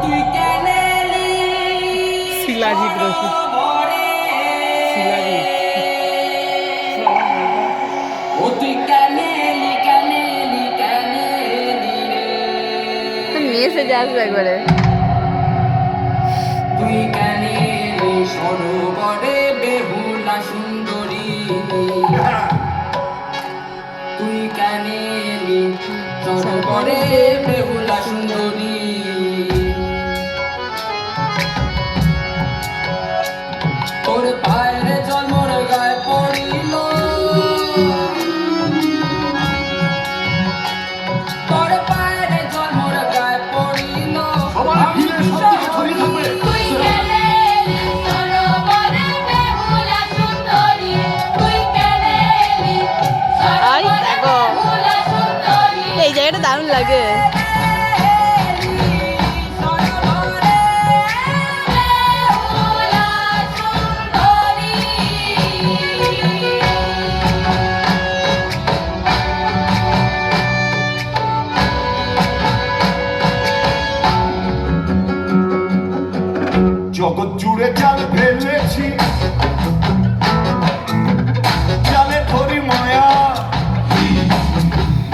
তুই কেন এলি শিলাজিৎ রশিদ শিলাজিৎ ও তুই কেন এলি কেন এলি কেন এলি রে মেসেজ আসবে একবারে। তুই কেন এলি সরোবরে বেহুলা সুন্দরী তুই কেন এলি সরোবরে বেহুলা সুন্দরী তোর পায়ের জল মোর গায়ে পড়িল তোর পায়ের জল মোর গায়ে পড়িল আমি তুই কেন এলি সরোবরে বেহুলা সুন্দরী তুই কেন এলি আই দেখো বেহুলা সুন্দরী এই জায়গাটা দারুণ লাগে। বেহুলা সুন্দরী জগৎ জুড়ে চলবে